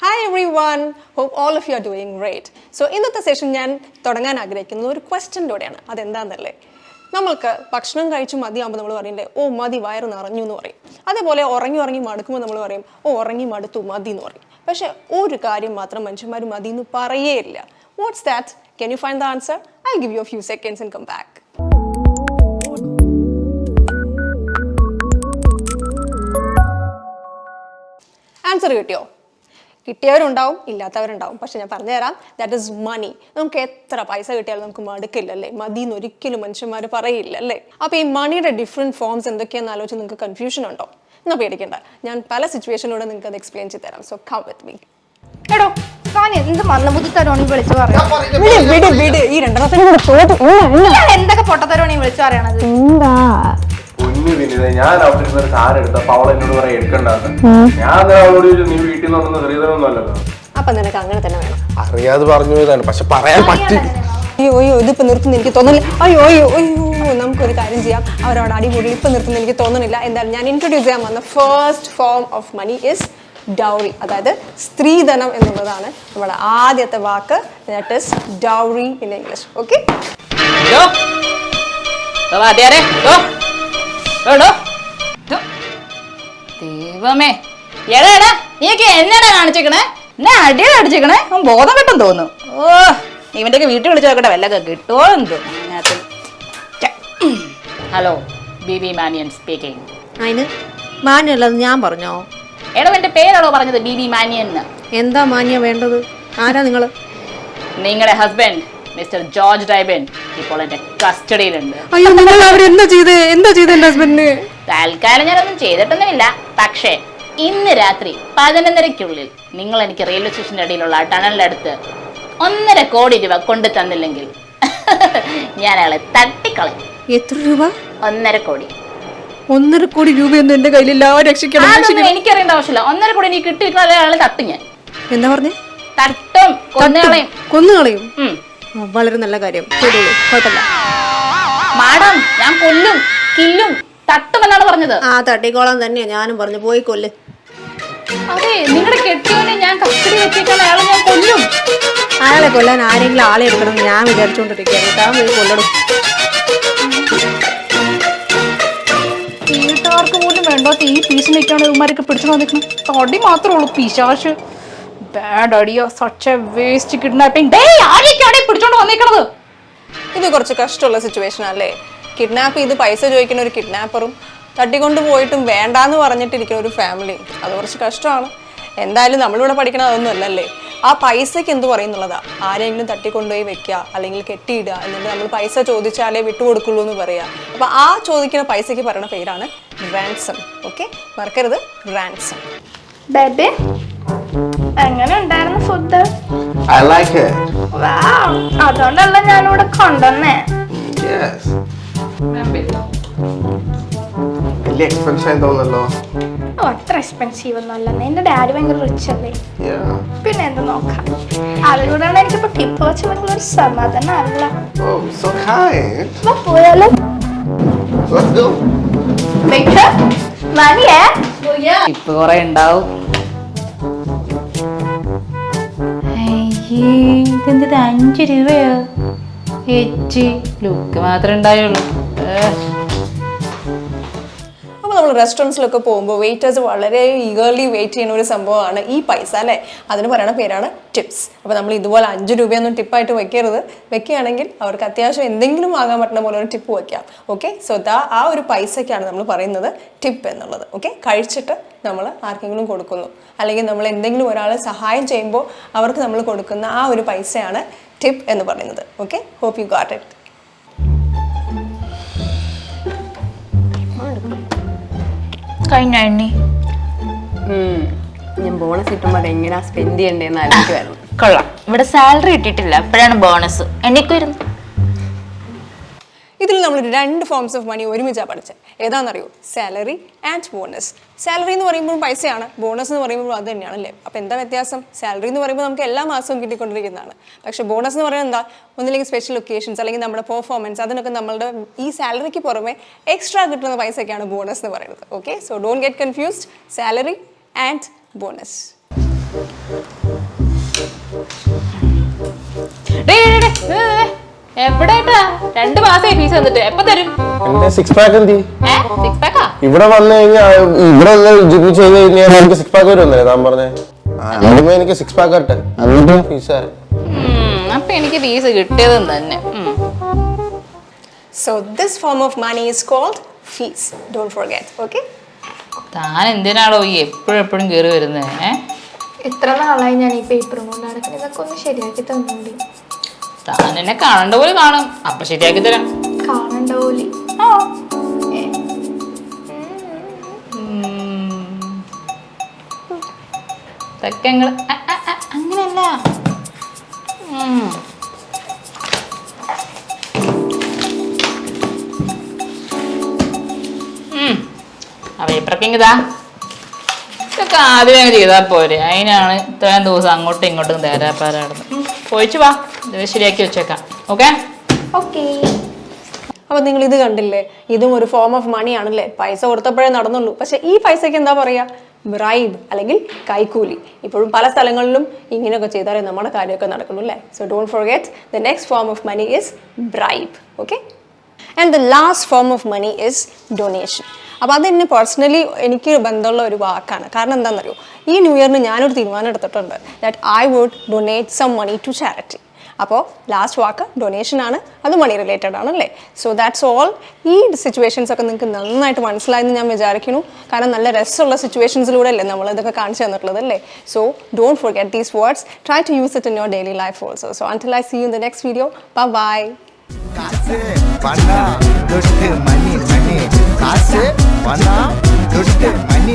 Hi everyone, hope all of you are doing great. So ഇന്നത്തെ session ഞാൻ തുടങ്ങാൻ ആഗ്രഹിക്കുന്നത് ഒരു ക്വസ്റ്റ്യനോടെയാണ്. അതെന്താണെന്നല്ലേ, നമ്മൾക്ക് ഭക്ഷണം കഴിച്ച് മതിയാകുമ്പോൾ നമ്മൾ പറയണ്ടേ, ഓ മതി വയറ് നിറഞ്ഞു എന്ന് പറയും. അതേപോലെ ഉറങ്ങി മടുക്കുമ്പോൾ നമ്മൾ പറയും, ഓ ഉറങ്ങി മടുത്തു മതി എന്ന് പറയും. പക്ഷെ ഒരു കാര്യം മാത്രം മനുഷ്യന്മാർ മതി എന്ന് പറയേയില്ല. What's that? Can you find the answer? I'll give you a few seconds and come back. Answer കിട്ടിയോ? കിട്ടിയവരുണ്ടാവും, ഇല്ലാത്തവരുണ്ടാവും. പക്ഷെ ഞാൻ പറഞ്ഞുതരാം, ദാറ്റ് ഈസ് മണി. നമുക്ക് എത്ര പൈസ കിട്ടിയാലും നമുക്ക് മടുക്കില്ല അല്ലേ? മതി എന്ന് ഒരിക്കലും മനുഷ്യന്മാർ പറയില്ല അല്ലേ? അപ്പോൾ ഈ മണിയുടെ ഡിഫറെൻറ്റ് ഫോംസ് എന്തൊക്കെയാണെന്ന് ആലോചിച്ച് നിങ്ങൾക്ക് കൺഫ്യൂഷൻ ഉണ്ടോ? എന്നാൽ പേടിക്കണ്ട, ഞാൻ പല സിറ്റുവേഷനിലൂടെ നിങ്ങൾക്ക് അത് എക്സ്പ്ലെയിൻ ചെയ്ത് തരാം. So come with me. എടോ എന്ത് മന്ദബുദ്ധി തരോണി വിളിച്ചു ഈ എന്തൊക്കെ പൊട്ടത്തരോണി വിളിച്ചു പറയണത്? ഞാൻ അവിടെ ഒരു സാധനം എടുത്തപ്പോ അവൾ എന്നോട് പറയാൻ എടുക്കണ്ടെന്ന്. ഞാൻ അവളോട് നീ വീട്ടിൽ നിന്ന് ശ്രീധരൊന്നും അല്ലല്ലോ. അപ്പൊ നിനക്ക് അങ്ങനെ തന്നെ വേണം. അറിയാതെ പറഞ്ഞു പോയതാണ്, പക്ഷെ പറയാൻ പറ്റി. അയ്യോ ഇതിപ്പോ നിർത്തുന്ന എനിക്ക് തോന്നുന്നില്ല. അയ്യോ നമുക്കൊരു കാര്യം ചെയ്യാം, അവരോട് അടിപൊളി ഇപ്പൊ നിർത്തുന്ന എനിക്ക് തോന്നുന്നില്ല. എന്തായാലും ഞാൻ ഇൻട്രൊഡ്യൂസ് ചെയ്യാൻ വന്ന first form of money is dowry. അതായത് സ്ത്രീധനം എന്നുള്ളതാണ് നമ്മുടെ ആദ്യത്തെ വാക്ക്. That is dowry in English. Okay, ദൈവമേ, എടാ നീയൊക്കെ എന്നടാ കാണിച്ചേക്കണേ? എന്നെ അടിയാണ് അടിച്ചേക്കണേ. ബോധം കിട്ടും തോന്നുന്നു. ഓ, ഇവന്റെയൊക്കെ വീട്ടിൽ വിളിച്ചു നോക്കട്ടെ, വല്ലതൊക്കെ കിട്ടുമോ എന്തോ. ഹലോ, ബിബി മാനിയൻ സ്പീക്കിംഗ്. അതിന് മാന്യല്ലത് ഞാൻ പറഞ്ഞോ? എടോ, എന്റെ പേരാണോ പറഞ്ഞത് ബിബി മാനിയൻ? എന്താ മാന്യ വേണ്ടത്? ആരാ നിങ്ങള്? നിങ്ങളുടെ ഹസ്ബൻഡ് മിസ്റ്റർ ജോർജ് ഡൈബൻ ഇപ്പോൾ എന്റെ കസ്റ്റഡിയിലുണ്ട്. അയ്യോ, നിങ്ങൾ അവിടെ എന്താ ചെയ്തേ എന്റെ ഹസ്ബൻഡിന്? തൽക്കാലം ഞാനൊന്നും ചെയ്തിട്ടൊന്നുമില്ല. പക്ഷേ ഇന്ന് രാത്രി 11:30-ക്കുള്ളിൽ നിങ്ങൾ എനിക്ക് റെയിൽവേ സ്റ്റേഷന്റെ അടിയിലുള്ള ടണലിന്റെ അടുത്ത് 1.5 കോടി രൂപ കൊണ്ടു തന്നില്ലെങ്കിൽ ഞാൻ അയാളെ തട്ടിക്കളയും. എത്ര രൂപ? 1.5 കോടി. 1.5 കോടി രൂപയൊന്നും എന്റെ കയ്യിലില്ല. രക്ഷിക്കണം. എനിക്കറിയേണ്ട ആവശ്യമില്ല. 1.5 കോടി എനിക്ക് കിട്ടിയിരിക്കുന്ന അയാളെ തട്ടും ഞാൻ. എന്താ പറഞ്ഞേ? തട്ടും, കൊന്നുകളയും. വളരെ നല്ല കാര്യം, കുഴപ്പമില്ല. മാഡം, ഞാൻ കൊല്ലും, കില്ലും, തട്ടുമെന്നാണ് പറഞ്ഞത്. ആ തട്ടിക്കോളാൻ തന്നെയാ ഞാനും പറഞ്ഞു. പോയി കൊല്ല്. അതെ, നിങ്ങളുടെ കെട്ടിയോനെ ഞാൻ കസ്റ്റഡി വെച്ചേക്കാൻ അയാളെ ഞാൻ കൊല്ലും. അയാളെ കൊല്ലാൻ ആരെങ്കിലും ആളെ എടുക്കണം ഞാൻ വിചാരിച്ചോണ്ടിരിക്കുകയാണ്. താൻ പോയി കൊല്ലണം. വീട്ടുകാർക്ക് പോലും വേണ്ടാത്ത ഈ പീസ് നിൽക്കാണ് ഇവന്മാരൊക്കെ പിടിച്ചു വന്നിരിക്കണം. തടി മാത്രമേ ഉള്ളൂ പിശാശ്. Bad idea, such a waste kidnapping. ആരെയൊക്കെയാണ് പിടിച്ചോണ്ട് വന്നിരിക്കണത്? ഇത് കുറച്ച് കഷ്ടമുള്ള സിറ്റുവേഷൻ അല്ലേ? കിഡ്നാപ്പ് ചെയ്ത് പൈസ ചോദിക്കുന്ന ഒരു കിഡ്നാപ്പറും തട്ടിക്കൊണ്ട് പോയിട്ടും വേണ്ടാന്ന് പറഞ്ഞിട്ടിരിക്കുന്ന ഒരു ഫാമിലി. അത് കുറച്ച് കഷ്ടമാണ്. എന്തായാലും നമ്മളിവിടെ പഠിക്കണത് അതൊന്നും അല്ലല്ലേ. ആ പൈസക്ക് എന്ത് പറയുന്നുള്ളതാ? ആരെങ്കിലും തട്ടിക്കൊണ്ടുപോയി വെക്കുക അല്ലെങ്കിൽ കെട്ടിയിടുക, എന്നിട്ട് നമ്മൾ പൈസ ചോദിച്ചാലേ വിട്ടുകൊടുക്കുള്ളൂ എന്ന് പറയാ. അപ്പൊ ആ ചോദിക്കുന്ന പൈസക്ക് പറയുന്ന പേരാണ് റാൻസം. ഓക്കെ, മറക്കരുത്, റാൻസം. ബേബി, എങ്ങനെ ഉണ്ടായിരുന്നു food? I like it. Wow, അതുകൊണ്ടല്ല ഞാനിവിടെ കൊണ്ടുവന്നേ. Yes. വലിയ എക്സ്പെൻസ് ആയി തോന്നല്ലോ. അത്ര എക്സ്പെൻസീവ് ഒന്നും അല്ല. എന്റെ ഡാഡി ഭയങ്കര റിച്ച് അല്ലേ. പിന്നെ എന്ത് നോക്കാം, അതുകൂടാണ് എനിക്കിപ്പോ ടിപ്പ് വെച്ചെങ്കിൽ ഒരു സമാധാനം അല്ല. പോയാലോ? ഇപ്പൊ കൊറേ ഉണ്ടാവും. ഇതെന്ത് 5 രൂപയോ? ലുക്ക് മാത്രമേ ഉണ്ടായുള്ളൂ. അപ്പോൾ നമ്മൾ റെസ്റ്റോറൻറ്റ്സിലൊക്കെ പോകുമ്പോൾ വെയിറ്റേഴ്സ് വളരെ ഈഗർലി വെയിറ്റ് ചെയ്യുന്ന ഒരു സംഭവമാണ് ഈ പൈസ അല്ലേ. അതിന് പറയുന്ന പേരാണ് ടിപ്സ്. അപ്പോൾ നമ്മൾ ഇതുപോലെ 5 രൂപയൊന്നും ടിപ്പായിട്ട് വെക്കരുത്. വെക്കുകയാണെങ്കിൽ അവർക്ക് അത്യാവശ്യം എന്തെങ്കിലും വാങ്ങാൻ പറ്റുന്ന പോലെ ഒരു ടിപ്പ് വയ്ക്കാം. ഓക്കെ, സോ ആ ഒരു പൈസയ്ക്കാണ് നമ്മൾ പറയുന്നത് ടിപ്പ് എന്നുള്ളത്. ഓക്കെ, കഴിച്ചിട്ട് നമ്മൾ ആർക്കെങ്കിലും കൊടുക്കുന്നു അല്ലെങ്കിൽ നമ്മൾ എന്തെങ്കിലും ഒരാളെ സഹായം ചെയ്യുമ്പോൾ അവർക്ക് നമ്മൾ കൊടുക്കുന്ന ആ ഒരു പൈസയാണ് ടിപ്പ് എന്ന് പറയുന്നത്. Okay, hope you got it. കഴിഞ്ഞ എണ്ണി ഞാൻ ബോണസ് കിട്ടുമ്പോൾ അതെങ്ങനെയാ സ്പെൻഡ് ചെയ്യണ്ടേന്ന് ആലോചിക്കുമായിരുന്നു. കൊള്ളാം. ഇവിടെ സാലറി കിട്ടിയിട്ടില്ല, അപ്പോഴാണ് ബോണസ്. എണ്ണിക്കുമായിരുന്നു. ഇതിൽ നമ്മൾ 2 ഫോംസ് ഓഫ് മണി ഒരുമിച്ചാണ് പഠിച്ചത്. ഏതാണെന്നറിയോ? Salary and bonus. സാലറി എന്ന് പറയുമ്പോൾ പൈസയാണ്, ബോണസ് എന്ന് പറയുമ്പോൾ അത് തന്നെയാണ് അല്ലേ. അപ്പോൾ എന്താ വ്യത്യാസം? സാലറി എന്ന് പറയുമ്പോൾ നമുക്ക് എല്ലാ മാസവും കിട്ടിക്കൊണ്ടിരിക്കുന്നതാണ്. പക്ഷെ ബോണസ് എന്ന് പറയുന്നത് എന്താ? ഒന്നില്ലെങ്കിൽ സ്പെഷ്യൽ ഒക്കേഷൻസ് അല്ലെങ്കിൽ നമ്മുടെ പെർഫോമൻസ്, അതിനൊക്കെ നമ്മളുടെ ഈ സാലറിക്ക് പുറമെ എക്സ്ട്രാ കിട്ടുന്ന പൈസയൊക്കെയാണ് ബോണസ് എന്ന് പറയുന്നത്. Okay, so don't get confused. Salary and bonus. എവിടെട്ടാ 2 മാസമായി ഫീസ് തന്നിട്ട് എപ്പോ തരും? എന്റെ 6 പാക്ക് എന്തി? 6 പാക്കാ? ഇവിടെ വന്നു കഴിഞ്ഞാൽ ഇവിടെ ജിബി ചെയ്ത് കഴിഞ്ഞാൽ എനിക്ക് 6 പാക്ക് വരുന്നല്ലേ താൻ പറഞ്ഞേ? ആദ്യമേ എനിക്ക് 6 പാക്ക് ആട്ടെ എന്നിട്ട് ഫീസ്. അപ്പൊ എനിക്ക് ഫീസ് കിട്ടിയതും തന്നെ. So this form of money is called fees. Don't forget, okay? താൻ എന്തിനാണോ ഈ എപ്പോഴും കയറി വരുന്നത്? എത്ര നാളായി ഞാൻ ഈ പേപ്പർ കൊണ്ട് നടക്കുന്നത്, ഇതൊക്കെ ഒന്ന് ശരിയാക്കി തന്നൂടി. താൻ എന്നെ കാണണ്ട പോലെ കാണും, അപ്പൊ ശരിയാക്കി തരാം. കാണണ്ട പോലെ തെക്കങ്ങള് അങ്ങനെയല്ല. ആ പേപ്പറൊക്കെ ഇതാ, ഇതൊക്കെ ആദ്യമേ ചെയ്താൽ പോരെ, അതിനാണ് ഇത്രയും ദിവസം അങ്ങോട്ടും ഇങ്ങോട്ടും തേരാപ്പാരാടുന്നത്. പോയിച്ചു വാ, ഇത് ശരിയാക്കി വെച്ചേക്കാം. Okay okay. അപ്പോൾ നിങ്ങൾ ഇത് കണ്ടില്ലേ, ഇതും ഒരു ഫോം ഓഫ് മണി ആണല്ലേ. പൈസ കൊടുത്തപ്പോഴേ നടന്നുള്ളൂ. പക്ഷെ ഈ പൈസയ്ക്ക് എന്താ പറയുക? ബ്രൈബ് അല്ലെങ്കിൽ കൈക്കൂലി. ഇപ്പോഴും പല സ്ഥലങ്ങളിലും ഇങ്ങനെയൊക്കെ ചെയ്താലേ നമ്മുടെ കാര്യമൊക്കെ നടക്കുള്ളൂ അല്ലേ. So don't forget the next form of money is bribe. Okay. And the last form of money is donation. അപ്പോൾ അതെന്നെ പേഴ്സണലി എനിക്ക് ബന്ധമുള്ള ഒരു വാക്കാണ്. കാരണം എന്താണെന്നറിയോ, ഈ ന്യൂ ഇയറിന് ഞാനൊരു തീരുമാനം എടുത്തിട്ടുണ്ട് that I would donate some money to charity. അപ്പോൾ ലാസ്റ്റ് വാക്ക് ഡൊണേഷൻ ആണ്, അത് മണി റിലേറ്റഡ് ആണല്ലേ. So that's all. ഈ സിറ്റുവേഷൻസ് ഒക്കെ നിങ്ങൾക്ക് നന്നായിട്ട് മനസ്സിലായെന്ന് ഞാൻ വിചാരിക്കുന്നു. കാരണം നല്ല രസമുള്ള സിറ്റുവേഷൻസിലൂടെ അല്ലേ നമ്മൾ ഇതൊക്കെ കാണിച്ചു തന്നിട്ടുള്ളത് അല്ലേ. So don't forget these words. Try to use it in your daily life also. So until I see you in the next video. Bye. காசு பணம் துட்டு மணி மணி காசு பணம் துட்டு மணி